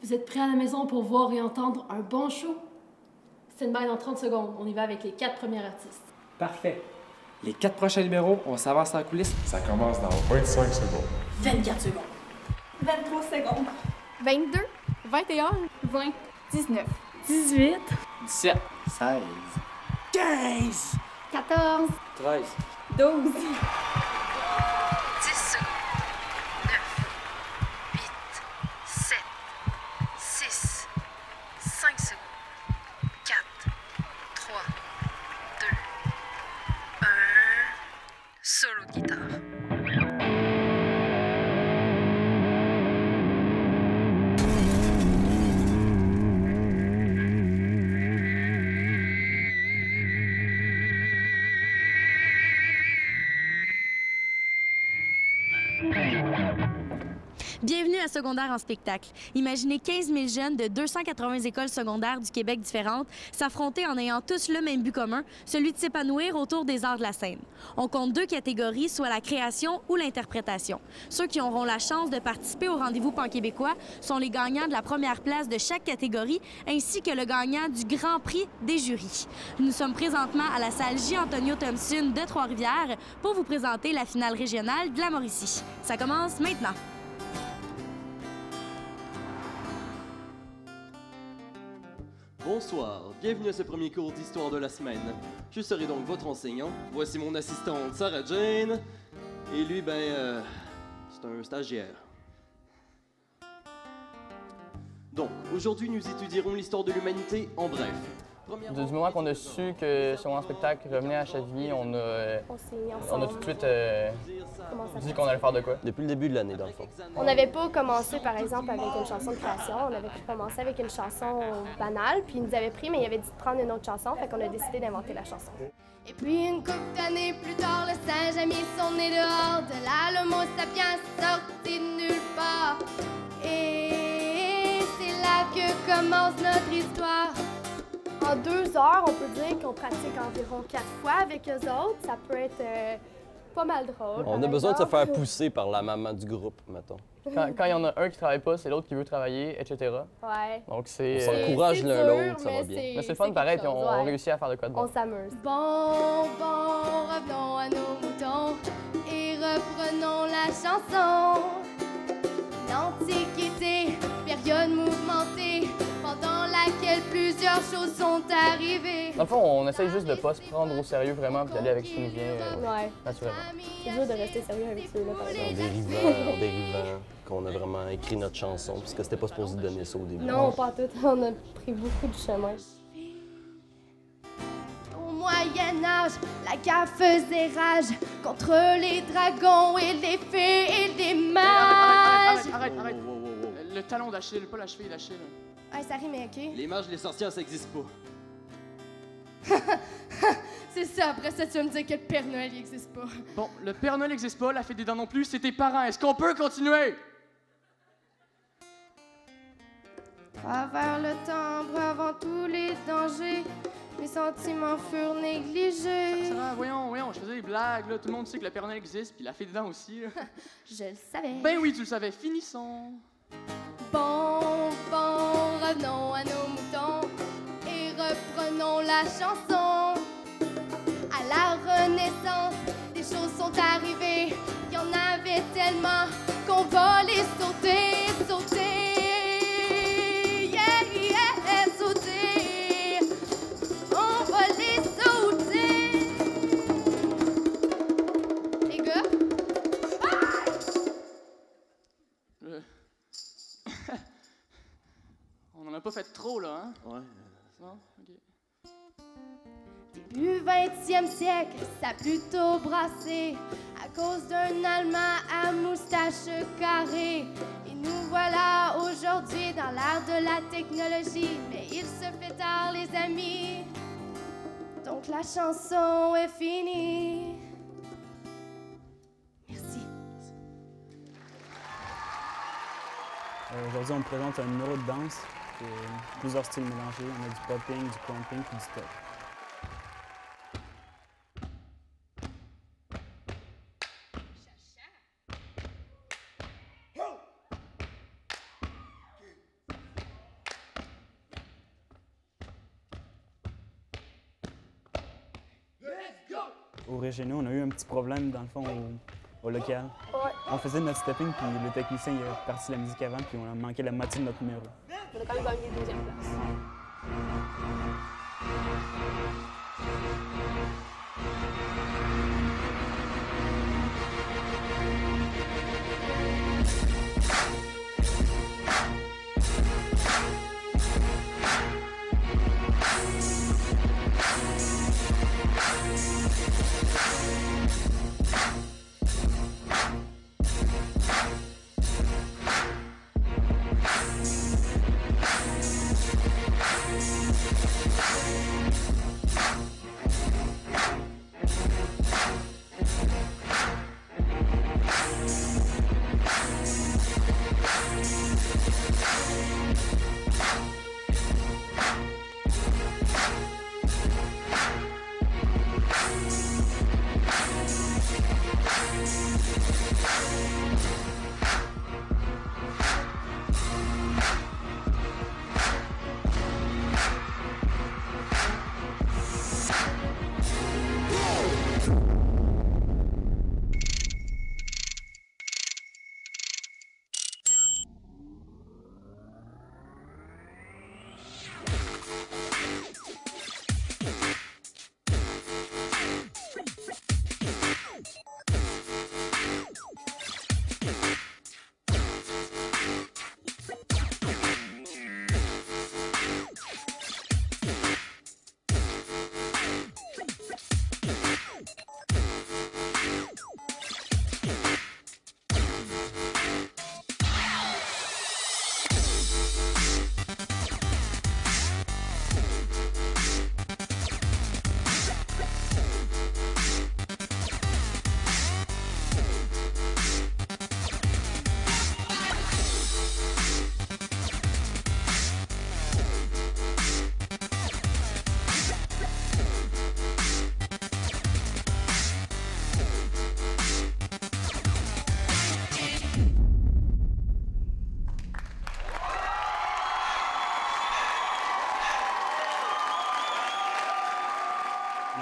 Vous êtes prêts à la maison pour voir et entendre un bon show? Stand-by dans 30 secondes. On y va avec les 4 premiers artistes. Parfait. Les 4 prochains numéros, on s'avance en coulisses. Ça commence dans 25 secondes. 24 secondes. 23 secondes. 22, 21, 20, 19, 18. 17. 16. 15. 14, 13. 12, 10 secondes. 9, 8, 7, 6, 5 secondes. 4, 3, 2, 1. Solo de guitare. Bienvenue à Secondaire en spectacle. Imaginez 15 000 jeunes de 280 écoles secondaires du Québec différentes s'affronter en ayant tous le même but commun, celui de s'épanouir autour des arts de la scène. On compte 2 catégories, soit la création ou l'interprétation. Ceux qui auront la chance de participer au rendez-vous pan-québécois sont les gagnants de la première place de chaque catégorie, ainsi que le gagnant du Grand Prix des jurys. Nous sommes présentement à la salle J. Antonio Thompson de Trois-Rivières pour vous présenter la finale régionale de la Mauricie. Ça commence maintenant. Bonsoir, bienvenue à ce premier cours d'histoire de la semaine. Je serai donc votre enseignant. Voici mon assistante Sarah Jane. Et lui, c'est un stagiaire. Donc, aujourd'hui, nous étudierons l'histoire de l'humanité en bref. Du moment qu'on a su que Secondaire en spectacle revenait à Châteauguay, on a tout de suite dit qu'on allait faire de quoi. Depuis le début de l'année, dans le fond. On n'avait pas commencé, par exemple, avec une chanson de création. On avait commencé avec une chanson banale, puis ils nous avaient pris, mais il avait dit de prendre une autre chanson, fait qu'on a décidé d'inventer la chanson. Et puis une couple d'années plus tard, le singe a mis son nez dehors. De là, l'homo sapiens sorti de nulle part. Et c'est là que commence notre histoire. En 2 heures, on peut dire qu'on pratique environ 4 fois avec eux autres. Ça peut être pas mal drôle. On a besoin de se faire pousser par la maman du groupe, mettons. Quand il y en a un qui travaille pas, c'est l'autre qui veut travailler, etc. Ouais. Donc c'est... On s'encourage l'un l'autre, ça va bien. Mais c'est le fun pareil, puis on réussit à faire de quoi de bon. On s'amuse. Bon, revenons à nos moutons et reprenons la chanson. L'Antiquité, période mouvementée, pendant laquelle plusieurs choses sont arrivées. Dans le fond, on essaye juste de pas se prendre au sérieux vraiment, puis d'aller avec ce qui nous vient naturellement. C'est dur de rester sérieux avec ceux-là, par exemple. En dérivant, qu'on a vraiment écrit notre chanson, puisque c'était pas supposé donner ça au début. Non, pas tout. On a pris beaucoup de chemin. Au Moyen-Âge, la guerre faisait rage contre les dragons et les fées et les mages. Arrête. Le talon d'Achille, pas la cheville d'Achille. Ah, ça rime, OK? Les mages, les sorcières, ça existe pas. C'est ça, après ça, tu vas me dire que le Père Noël n'existe pas. Bon, le Père Noël n'existe pas, la fête des dents non plus, c'est tes parents. Est-ce qu'on peut continuer? Travers le timbre avant tous les dangers, mes sentiments furent négligés. Sarah, voyons, je faisais des blagues, là. Tout le monde sait que le Père Noël existe, puis la fête des dents aussi. Je le savais. Ben oui, tu le savais. Finissons. Bon, revenons à nos moutons et reprenons la chanson. À la Renaissance, des choses sont arrivées. Il y en avait tellement qu'on va les sauter. Yeah, sauter. On va les sauter. Les gars? On en a pas fait trop, là, hein? Ouais. Non? OK. Début 20e siècle, ça a plutôt brassé à cause d'un Allemand à moustache carrée. Et nous voilà aujourd'hui dans l'ère de la technologie, mais il se fait tard, les amis. Donc la chanson est finie. Merci. Aujourd'hui, on présente un numéro de danse. Plusieurs styles mélangés. On a du popping, du clomping et du step. au régionaux, on a eu un petit problème, dans le fond, au local. Ouais. On faisait notre stepping, puis le technicien il a parti la musique avant, puis on a manqué la moitié de notre numéro. On a quand même gagné deuxième place.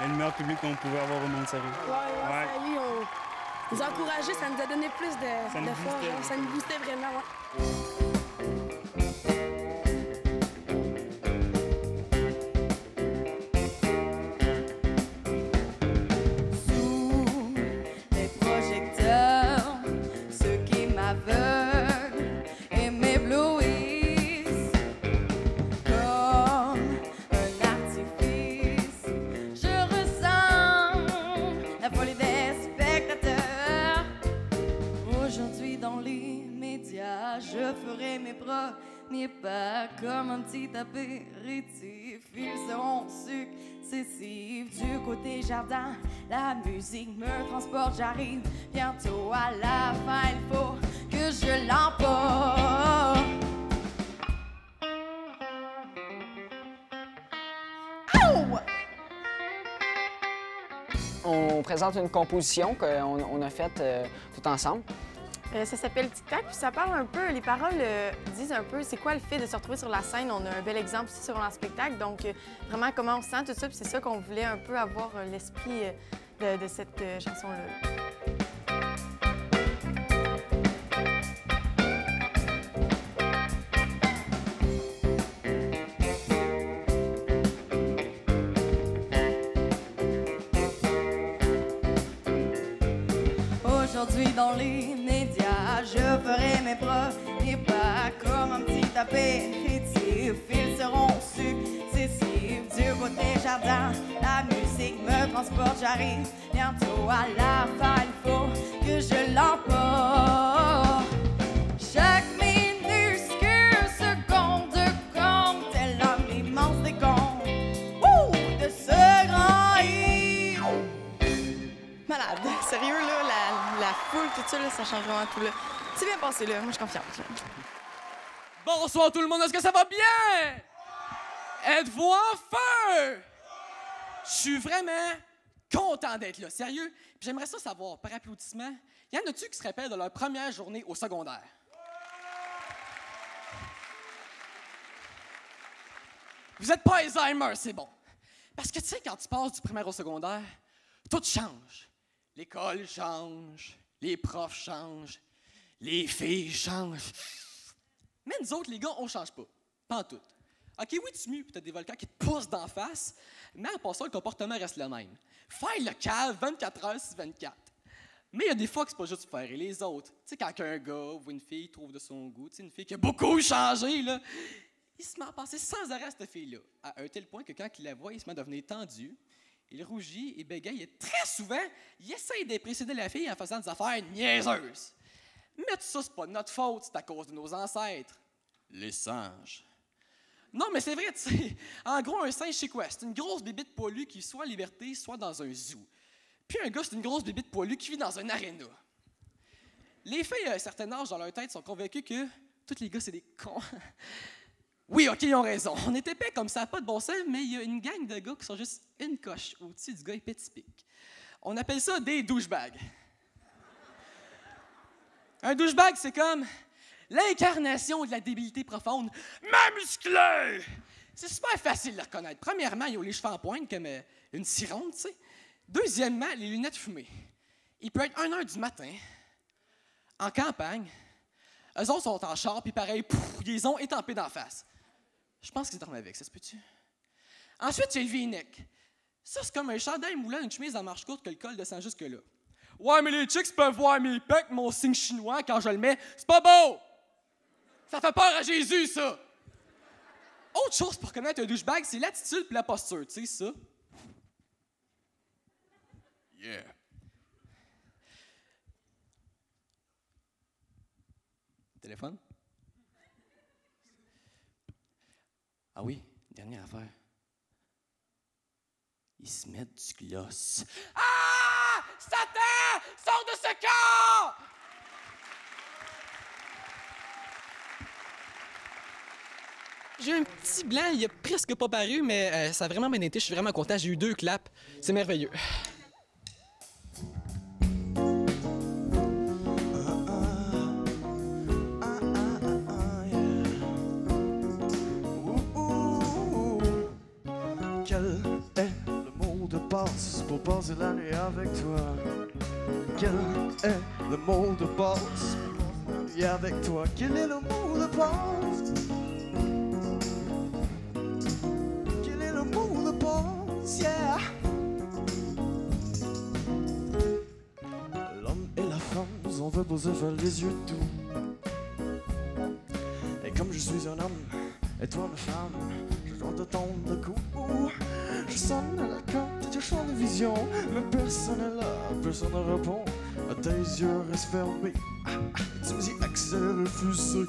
On a le meilleur public qu'on pouvait avoir au monde sérieux. Ouais. On nous a encouragés, ça nous a donné plus de force. Ça nous boostait vraiment. Ouais. Je ferai mes premiers pas comme un petit apéritif. Ils seront successifs du côté jardin. La musique me transporte, j'arrive bientôt à la fin. Il faut que je l'emporte. On présente une composition qu'on a faite tout ensemble. Ça s'appelle Tic Tac, puis ça parle un peu, les paroles disent un peu c'est quoi le fait de se retrouver sur la scène. On a un bel exemple ici sur un spectacle, donc vraiment comment on se sent, tout ça, puis c'est ça qu'on voulait un peu avoir l'esprit de cette chanson-là. Aujourd'hui dans les médias, je ferai mes premiers pas comme un petit apéritif. Ils seront successifs du côté jardin. La musique me transporte, j'arrive bientôt à la fin. Il faut que je l'emporte. Chaque minuscule seconde compte, elle a l'immense décompte de ce grand hit. Malade, sérieux là, la foule, tout ça, là, ça change vraiment tout là. C'est bien passé là, moi je suis confiante. Bonsoir tout le monde, est-ce que ça va bien? Êtes-vous en feu? Je suis vraiment content d'être là, sérieux. Puis j'aimerais ça savoir, par applaudissement, y en a-tu qui se rappellent de leur première journée au secondaire? Vous êtes pas Alzheimer, c'est bon. Parce que tu sais, quand tu passes du primaire au secondaire, Tout change. L'école change, les profs changent, les filles changent. Mais nous autres, les gars, on change pas. Pas en tout. OK, oui, tu mues, t'as des volcans qui te poussent d'en face, mais à part ça, le comportement reste le même. Faire le cave 24 heures sur 24. Mais il y a des fois que c'est pas juste faire et les autres. Tu sais, quand un gars ou une fille trouve de son goût, tu sais, une fille qui a beaucoup changé, là, il se met à passer sans arrêt à cette fille-là, à un tel point que quand il la voit, il se met à devenir tendu, il rougit et bégaye, et très souvent, il essaye d'impressionner la fille en faisant des affaires niaiseuses. Mais tout ça, c'est pas de notre faute, c'est à cause de nos ancêtres, les singes. Non, mais c'est vrai, tu sais. En gros, un singe, c'est quoi? C'est une grosse bébite poilue qui soit en liberté, soit dans un zoo. Puis un gars, c'est une grosse bébite poilue qui vit dans un aréna. Les filles, à un certain âge, dans leur tête, sont convaincues que tous les gars, c'est des cons. Oui, OK, ils ont raison. On est épais comme ça, pas de bon sens, mais il y a une gang de gars qui sont juste une coche au-dessus du gars épais typique. On appelle ça des douchebags. Un douchebag, c'est comme l'incarnation de la débilité profonde, mais musclée! C'est super facile de le reconnaître. Premièrement, ils ont les cheveux en pointe comme une cironde, tu sais. Deuxièmement, les lunettes fumées. Il peut être 1h du matin, en campagne. Eux autres sont en char, puis pareil, ils les ont étampés d'en face. Je pense qu'ils dorment avec, ça se peut-tu? Ensuite, il y a le V-neck. Ça, c'est comme un chandail moulant, une chemise en marche courte que le col descend jusque-là. Ouais, mais les chicks peuvent voir mes pecs, mon signe chinois, quand je le mets. C'est pas beau! Ça fait peur à Jésus, ça! Autre chose pour connaître un douchebag, c'est l'attitude et la posture, tu sais, ça. Yeah. Téléphone? Ah oui, dernière affaire. Ils se mettent du gloss. Ah! Satan! Sors de ce corps! J'ai un petit blanc, il a presque pas paru, mais ça a vraiment bien été. Je suis vraiment content. J'ai eu 2 claps. C'est merveilleux. Quel est le mot de passe pour passer la nuit avec toi? Quel est le mot de passe pour passer la nuit avec toi? Quel est le mot de passe? Quel est le mot de passe? Yeah! L'homme et la femme on veut poser faire les yeux doux. Et comme je suis un homme et toi une femme, je dois te tendre le cou. Je sonne à la carte et je chante de vision, mais personne n'est là, personne ne répond. Tes yeux restent fermés, tu me dis accélère le fusil.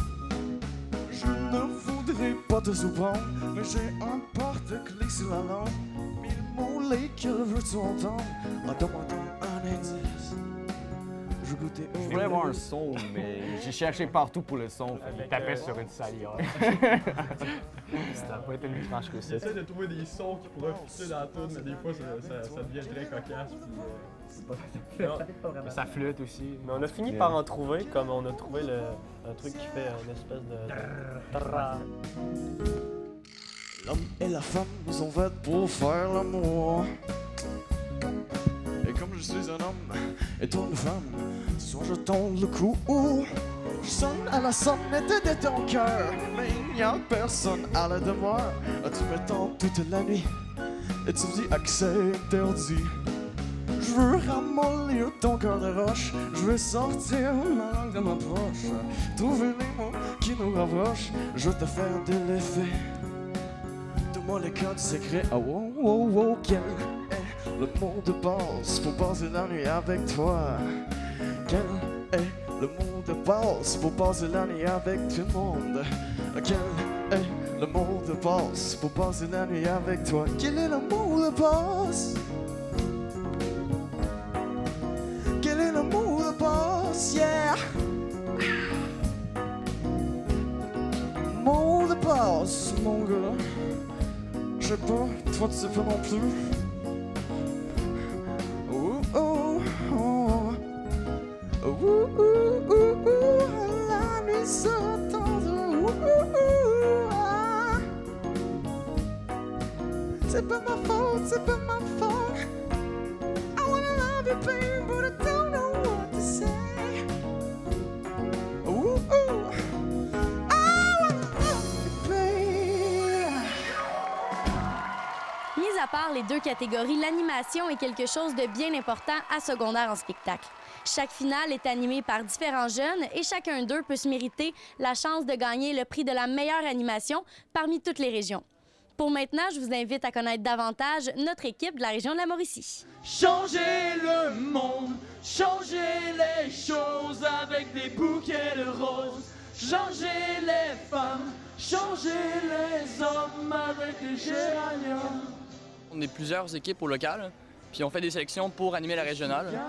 Je ne voudrais pas te surprendre, mais j'ai un porte-clés sur la langue. 1000 mots lesquels veux-tu entendre? Donne-moi un indice. Je voulais avoir un son, mais j'ai cherché partout pour le son. Il tapait sur une salière. Ça n'a pas été une tranche que ça. J'essaie de trouver des sons qui pourraient fitter dans la toune, mais des fois ça devient très cocasse. Mais ça flotte aussi. Mais on a fini par en trouver, comme on a trouvé un truc qui fait une espèce de... L'homme et la femme sont faits pour faire l'amour. Et comme je suis un homme et toi une femme, ce soir je tombe le cou. Je sonne à la sonnette de ton cœur, mais il n'y a personne à la demeure. Tu m'attends toute la nuit et tu me dis accès interdit. Je veux ramollir ton cœur de roche, je veux sortir ma langue de ma poche, trouver les mots qui nous rapprochent, je veux te faire de l'effet. Donne-moi les codes secrets. Oh, oh, oh, oh, quel est le mot de passe pour passer la nuit avec toi? Quel est le mot de passe pour passer la nuit avec tout le monde? Quel est le mot de passe pour passer la nuit avec toi? Quel est le mot de passe? Quel est le mot de passe? Yeah! Mot de passe, mon gars. Je sais pas, toi tu sais pas non plus. Oh oh oh. La nuit se tendre. C'est pas ma faute, c'est pas ma faute. I love you, babe, but I don't know what to say. Ooh, ooh. Mis à part les deux catégories, l'animation est quelque chose de bien important à secondaire en spectacle. Chaque finale est animée par différents jeunes et chacun d'eux peut se mériter la chance de gagner le prix de la meilleure animation parmi toutes les régions. Pour maintenant, je vous invite à connaître davantage notre équipe de la région de la Mauricie. Changer le monde, changer les choses avec des bouquets de roses. Changer les femmes, changer les hommes avec des géraniums. On est plusieurs équipes au local, puis on fait des sélections pour animer la régionale.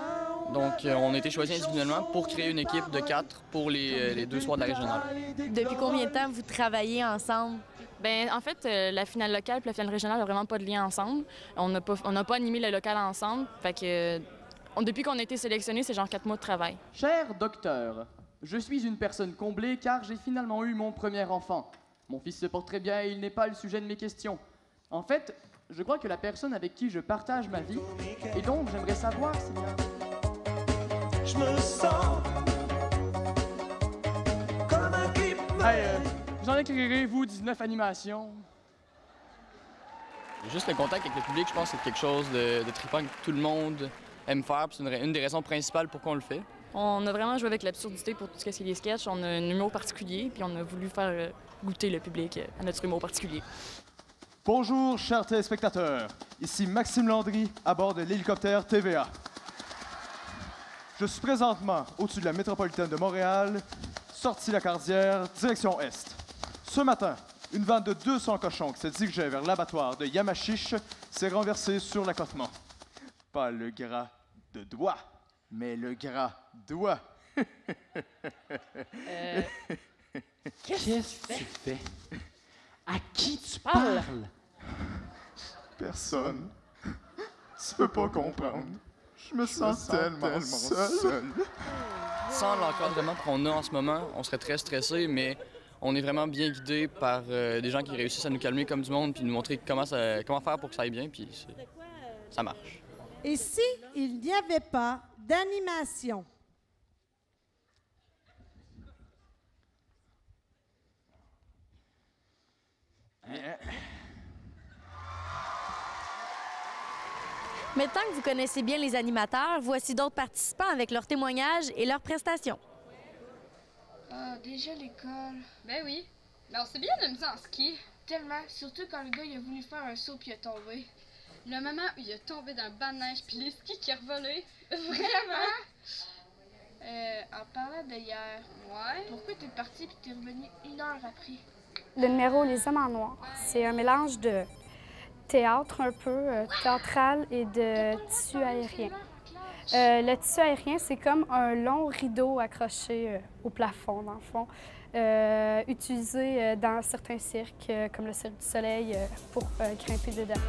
Donc, on a été choisis individuellement pour créer une équipe de 4 pour les 2 soirs de la régionale. Depuis combien de temps vous travaillez ensemble? Bien, en fait, la finale locale et la finale régionale n'ont vraiment pas de lien ensemble. On n'a pas animé le local ensemble. Fait que, depuis qu'on a été sélectionnés, c'est genre 4 mois de travail. Cher docteur, je suis une personne comblée car j'ai finalement eu mon premier enfant. Mon fils se porte très bien et il n'est pas le sujet de mes questions. En fait, je crois que la personne avec qui je partage ma vie, et donc j'aimerais savoir si... Je me sens comme un clip. Hey, j'en écrirez, vous, 19 animations. Juste le contact avec le public, je pense que c'est quelque chose de trippant que tout le monde aime faire. C'est une des raisons principales pourquoi on le fait. On a vraiment joué avec l'absurdité pour tout ce qui est les sketchs. On a un humour particulier, puis on a voulu faire goûter le public à notre humour particulier. Bonjour, chers téléspectateurs. Ici Maxime Landry, à bord de l'hélicoptère TVA. Je suis présentement au-dessus de la métropolitaine de Montréal, sortie La Cardière, direction Est. Ce matin, une vanne de 200 cochons qui se dirigeait vers l'abattoir de Yamachiche s'est renversée sur l'accotement. Pas le gras de doigt, mais le gras doigt. Qu'est-ce que tu fais? À qui tu parles? Personne. Tu peux pas comprendre. Je me sens tellement seul. Sans l'encadrement qu'on a en ce moment, on serait très stressé, mais on est vraiment bien guidé par des gens qui réussissent à nous calmer comme du monde puis nous montrer comment faire pour que ça aille bien, puis ça marche. Et si il n'y avait pas d'animation? Maintenant que vous connaissez bien les animateurs, voici d'autres participants avec leurs témoignages et leurs prestations. Ah, déjà l'école. Ben oui. Mais on s'est bien amusé en ski. Tellement, surtout quand le gars il a voulu faire un saut puis il a tombé. Le moment où il a tombé dans le banc de neige puis les skis qui a revolé. Vraiment? En parlant de hier, ouais. Pourquoi t'es parti puis t'es revenu 1 heure après? Le numéro Les Hommes en Noir, c'est un mélange de théâtre un peu théâtral et de tissu aérien. Le tissu aérien, c'est comme un long rideau accroché au plafond, dans le fond, utilisé dans certains cirques, comme le Cirque du Soleil, pour grimper dedans.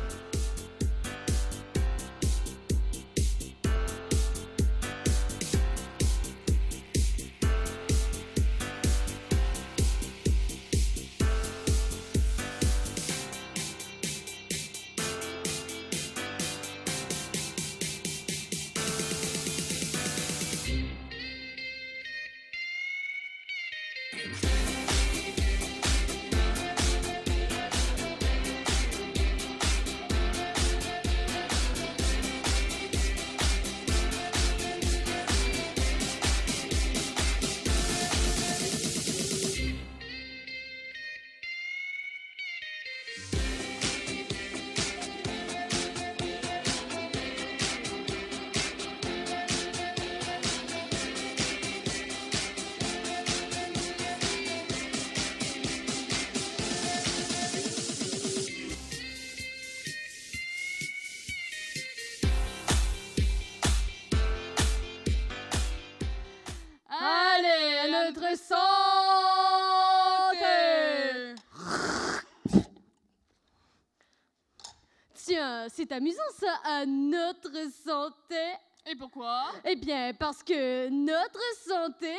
Tiens, c'est amusant ça, à notre santé. Et pourquoi? Eh bien, parce que notre santé,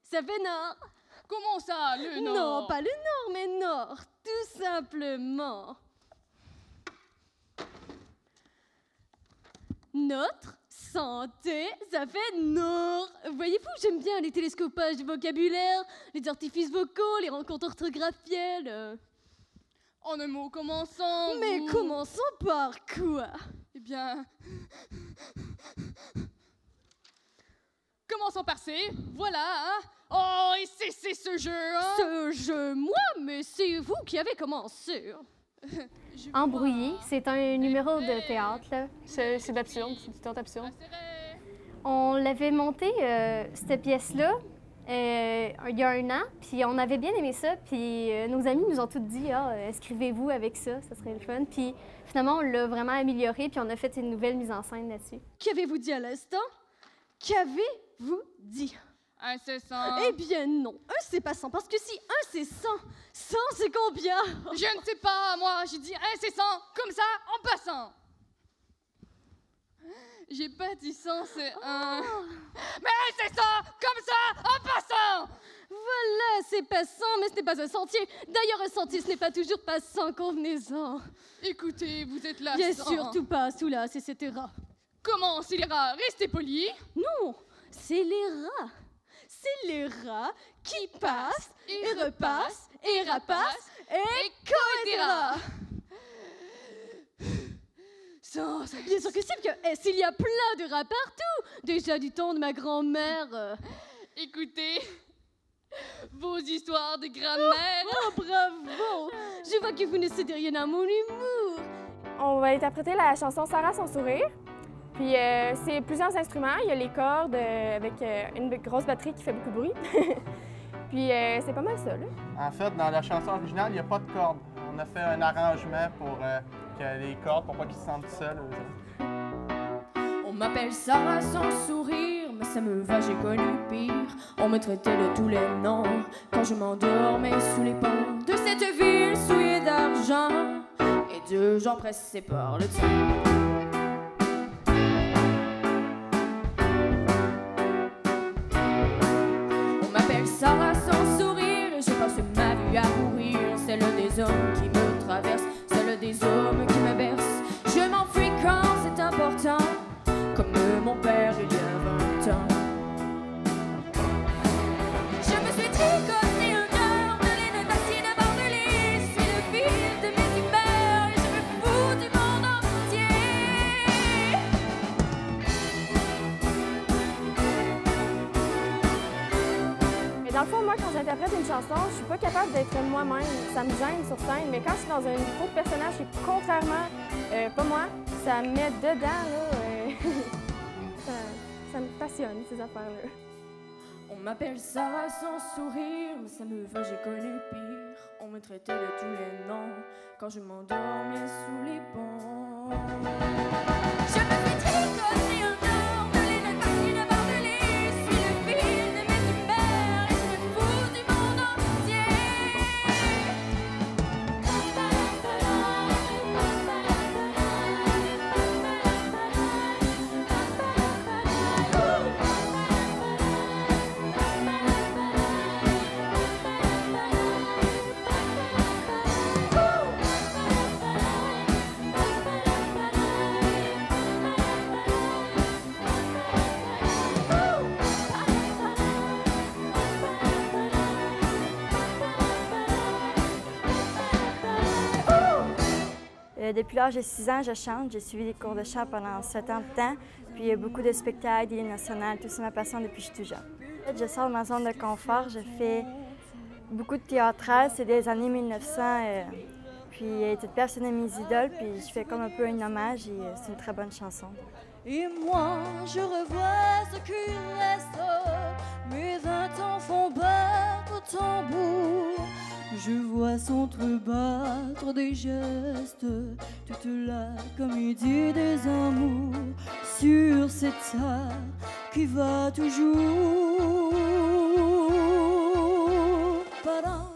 ça fait nord. Comment ça, le nord? Non, pas le nord, mais nord, tout simplement. Notre Santé, ça fait Nord. Voyez-vous, j'aime bien les télescopages du vocabulaire, les artifices vocaux, les rencontres orthographielles. En un mot, commençons. Mais commençons par quoi? Eh bien... Commençons par C, voilà, hein. Oh, et c'est ce jeu, hein. Ce jeu, moi? Mais c'est vous qui avez commencé. Embrouillé, c'est un numéro de théâtre, là. C'est d'absurde, c'est du théâtre absurde. On l'avait monté, cette pièce-là, il y a 1 an, puis on avait bien aimé ça, puis nos amis nous ont tous dit « Ah, inscrivez-vous avec ça, ça serait le fun », puis finalement, on l'a vraiment amélioré, puis on a fait une nouvelle mise en scène là-dessus. Qu'avez-vous dit à l'instant? Qu'avez-vous dit? Incessant. Eh bien non, c'est pas 100, parce que si 1 c'est 100, 100 c'est combien? Je ne sais pas, moi, j'ai dit incessant, comme ça, en passant. J'ai pas dit 100, c'est 1. Mais incessant, comme ça, en passant. Voilà, c'est pas 100, mais ce n'est pas un sentier. D'ailleurs, un sentier, ce n'est pas toujours pas 100, convenez-en. Écoutez, vous êtes là. Bien surtout pas sous là, c'est ces rats. Comment, c'est les rats? Restez polis. Non, c'est les rats. C'est les rats qui passent et repassent et rapassent et collent des rats. Bien sûr que si, s'il y a plein de rats partout, déjà du temps de ma grand-mère. Écoutez, vos histoires de grammaire. Oh, bravo! Je vois que vous ne cédez rien à mon humour. On va interpréter la chanson Sarah son sourire. Puis c'est plusieurs instruments. Il y a les cordes avec une grosse batterie qui fait beaucoup de bruit. Puis c'est pas mal ça, là. En fait, dans la chanson originale, il n'y a pas de cordes. On a fait un arrangement pour que les cordes, pour pas qu'ils se sentent seuls. On m'appelle Sarah sans sourire, mais ça me va, j'ai connu pire. On me traitait de tous les noms quand je m'endormais sous les ponts de cette ville souillée d'argent et de gens pressés par le temps. Sarah sans sourire, et je passe ma vie à courir. Celle des hommes qui me traversent, celle des hommes qui me bercent. Je m'enfuis quand c'est important, comme mon père il y a 20 ans. Je me suis tricoté un cœur de laine bassine à bordelais. Je suis le fil de mes humeurs et je me fous du monde entier. Dans le fond, moi, quand j'interprète une chanson, je suis pas capable d'être moi-même. Ça me gêne sur scène, mais quand je suis dans un groupe de personnages qui, contrairement, pas moi, ça me met dedans, là. Ça me passionne, ces affaires-là. On m'appelle Sarah sans sourire, mais ça me va, j'ai connu pire. On me traitait de tous les noms quand je m'endormais sous les ponts. Je me suis tricoté un or de laine bassine à bordelais. Je suis le fil de mes humeurs et je me fous du monde entier. Depuis l'âge de 6 ans, je chante. J'ai suivi des cours de chant pendant 7 ans de temps. Puis il y a beaucoup de spectacles, des nationales, tout ça ma passion depuis que je suis tout jeune. En fait, je sors de ma zone de confort. Je fais beaucoup de théâtral. C'est des années 1900. Puis toute personne est mes idoles. Puis je fais comme un peu un hommage et c'est une très bonne chanson. Et moi, je revois ce qu'il reste. Mes 20 ans font battre au tambour. Je vois s'entrebattre des gestes, toute la comédie des amours sur cette art qui va toujours. Padam,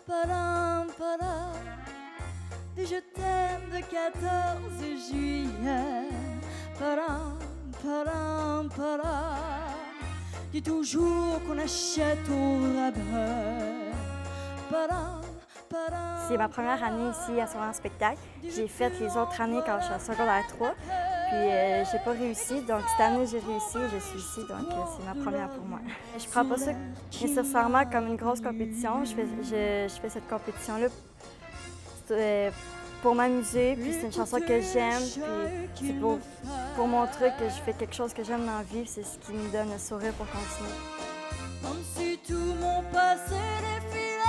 padam, padam, des je t'aime de 14 juillet. Padam, padam, padam, dis toujours qu'on achète au rabais. C'est ma première année ici à Secondaire Spectacle. J'ai fait les autres années quand je suis en secondaire 3. j'ai pas réussi. Donc cette année, j'ai réussi et je suis ici, donc c'est ma première pour moi. Je prends pas ça nécessairement comme une grosse compétition. Je fais cette compétition-là pour m'amuser, puis c'est une chanson que j'aime, puis c'est pour montrer que je fais quelque chose que j'aime dans la vie, c'est ce qui me donne le sourire pour continuer. Comme si tout mon passé défilait,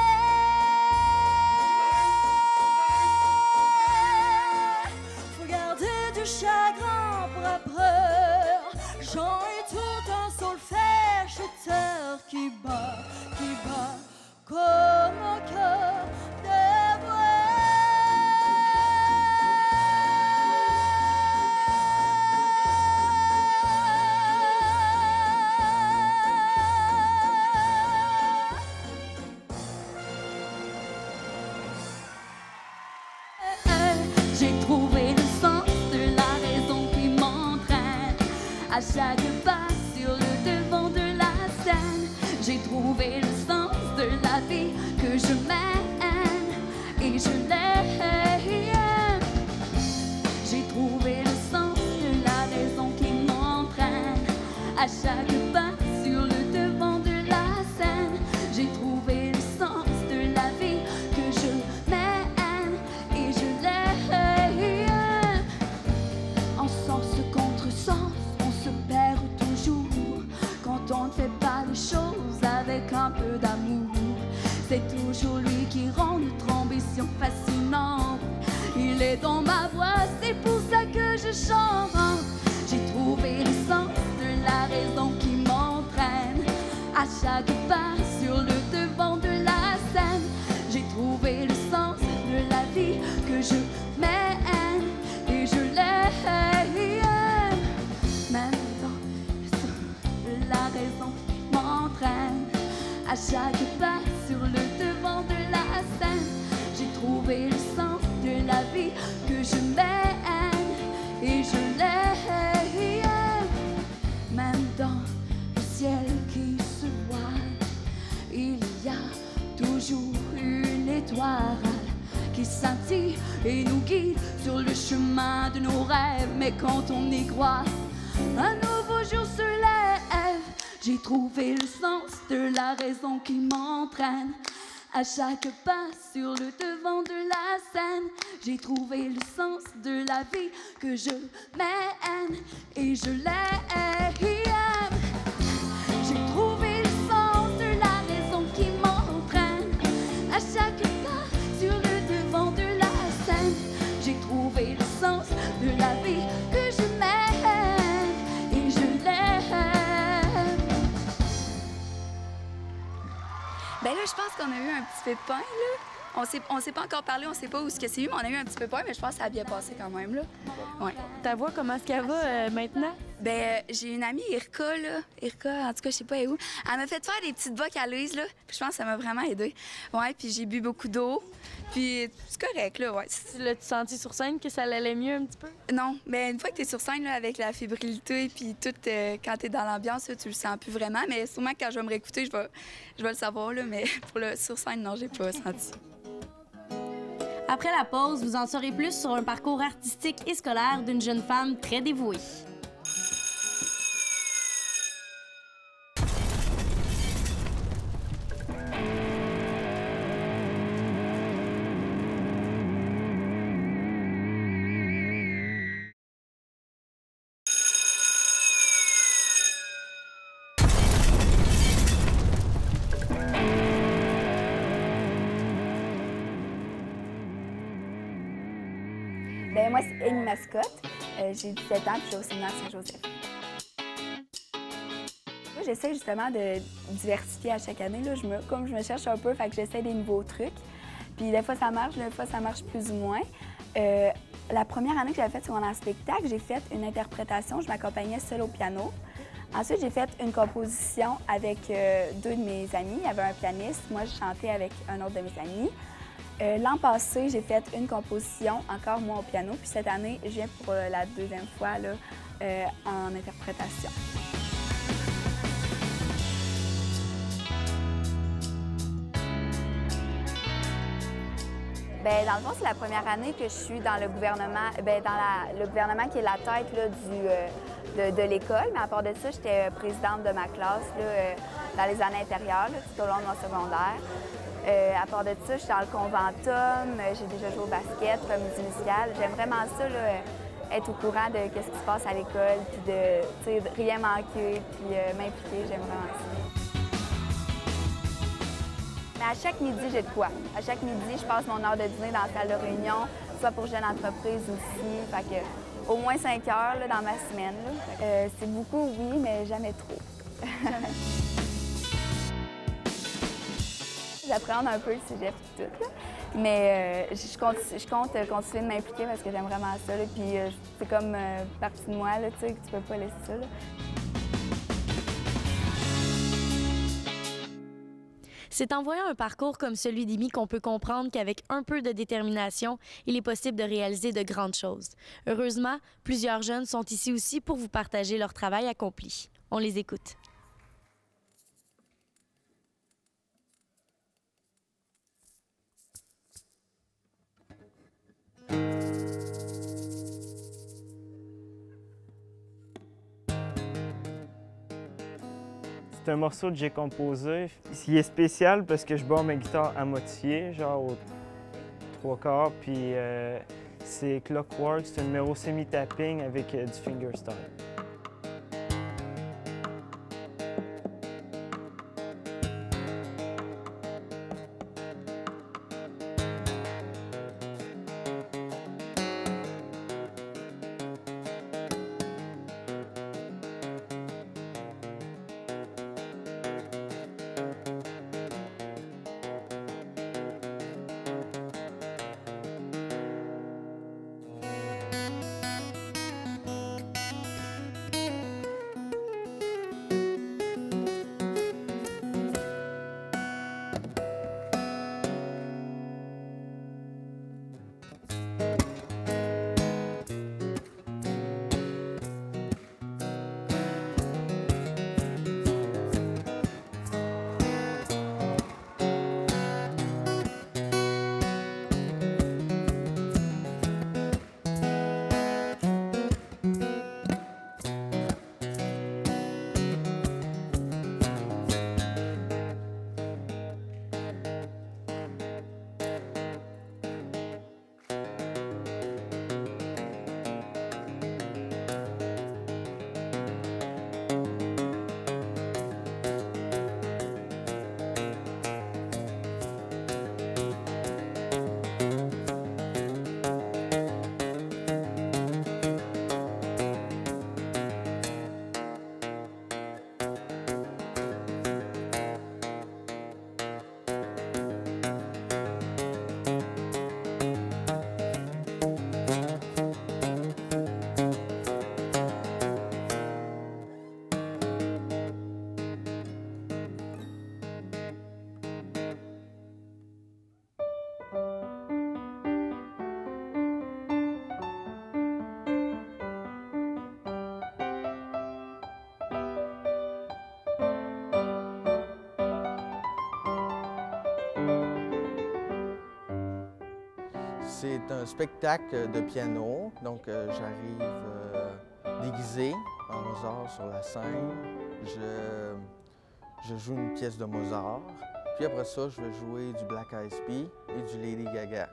faut garder du chagrin pour après. J'en ai tout un solfège de terre qui bat comme un cœur dévoué. J'ai trouvé le sens de la raison qui m'entraîne à chaque pas sur le devant de la scène. J'ai trouvé le sens de la vie que je mène et je l'aime. J'ai trouvé le sens de la raison qui m'entraîne à chaque pas sur le devant de la scène. J'ai trouvé le sens de la vie que je mène et je l'aime. En sens contre sens, on se perd toujours quand on ne fait pas les choses avec un peu d'amour. C'est toujours lui qui rend notre ambition fascinante. Il est dans ma voix, c'est pour ça que je chante. J'ai trouvé le sens de la raison qui m'entraîne à chaque pas sur le devant de la scène. J'ai trouvé le sens de la vie que je mène et je l'aime. Même dans la raison qui m'entraîne à chaque pas sur le devant de la scène. J'ai trouvé le sens de la vie que je mène et je l'aime. Même dans le ciel qui se voile, il y a toujours une étoile qui scintille et nous guide sur le chemin de nos rêves. Mais quand on y croit, un nouveau jour se lève. J'ai trouvé le sens de la raison qui m'entraîne à chaque pas sur le devant de la scène. J'ai trouvé le sens de la vie que je mène et je l'aime. J'ai trouvé le sens de la raison qui m'entraîne à chaque pas sur le devant de la scène. J'ai trouvé le sens de la vie que je mène et je l'aime. Ben là, je pense qu'on a eu un petit pépin, là. On s'est pas encore parlé, on sait pas où ce que c'est eu, mais on a eu un petit pépin, mais je pense que ça a bien passé quand même, là. Ouais. Ta voix, comment est-ce qu'elle va maintenant? Ben, j'ai une amie, Irka, là. Irka, en tout cas, je sais pas où. Elle m'a fait faire des petites vocalises, là. Puis je pense que ça m'a vraiment aidée. Ouais, puis j'ai bu beaucoup d'eau. Puis c'est correct, là, ouais. L'as-tu senti sur scène que ça allait mieux un petit peu? Non, mais une fois que t'es sur scène, là, avec la fébrilité, puis tout, quand t'es dans l'ambiance, là, tu le sens plus vraiment. Mais sûrement que quand je vais me réécouter, je vais le savoir, là. Mais pour le sur scène, non, j'ai pas senti. Après la pause, vous en saurez plus sur un parcours artistique et scolaire d'une jeune femme très dévouée. Ben moi, c'est Annie Mascotte. J'ai 17 ans, puis je suis au séminaire Saint-Joseph. Moi, j'essaie justement de diversifier à chaque année. Là. Comme je me cherche un peu, fait que j'essaie des nouveaux trucs. Puis des fois, ça marche, des fois, ça marche plus ou moins. La première année que j'avais fait sur un spectacle, j'ai fait une interprétation. Je m'accompagnais seule au piano. Ensuite, j'ai fait une composition avec deux de mes amis. Il y avait un pianiste. Moi, je chantais avec un autre de mes amis. L'an passé, j'ai fait une composition, encore moi au piano. Puis cette année, je viens pour la deuxième fois là, en interprétation. Bien, dans le fond, c'est la première année que je suis dans le gouvernement, le gouvernement qui est la tête là, de l'école. Mais à part de ça, j'étais présidente de ma classe là, dans les années intérieures, là, tout au long de mon secondaire. À part de ça, je suis dans le conventum, j'ai déjà joué au basket, comédie musicale. J'aime vraiment ça, là, être au courant de ce qui se passe à l'école, puis de rien manquer, puis m'impliquer, j'aime vraiment ça. Mais à chaque midi, j'ai de quoi. À chaque midi, je passe mon heure de dîner dans la salle de réunion, soit pour jeunes entreprises aussi. Fait que, au moins 5 heures là, dans ma semaine. C'est beaucoup, oui, mais jamais trop. J'appréhende un peu le sujet et tout, là. Mais je compte continuer de m'impliquer parce que j'aime vraiment ça. Là. Puis c'est comme partie de moi, là, tu sais, que tu peux pas laisser ça. Là. C'est en voyant un parcours comme celui d'Imi qu'on peut comprendre qu'avec un peu de détermination, il est possible de réaliser de grandes choses. Heureusement, plusieurs jeunes sont ici aussi pour vous partager leur travail accompli. On les écoute. C'est un morceau que j'ai composé. Il est spécial parce que je bats ma guitare à moitié, genre aux 3/4, puis c'est Clockwork, c'est un numéro semi-tapping avec du fingerstyle. C'est un spectacle de piano, donc j'arrive déguisé en Mozart sur la scène. Je joue une pièce de Mozart, puis après ça, je vais jouer du Black Eyed Peas et du Lady Gaga.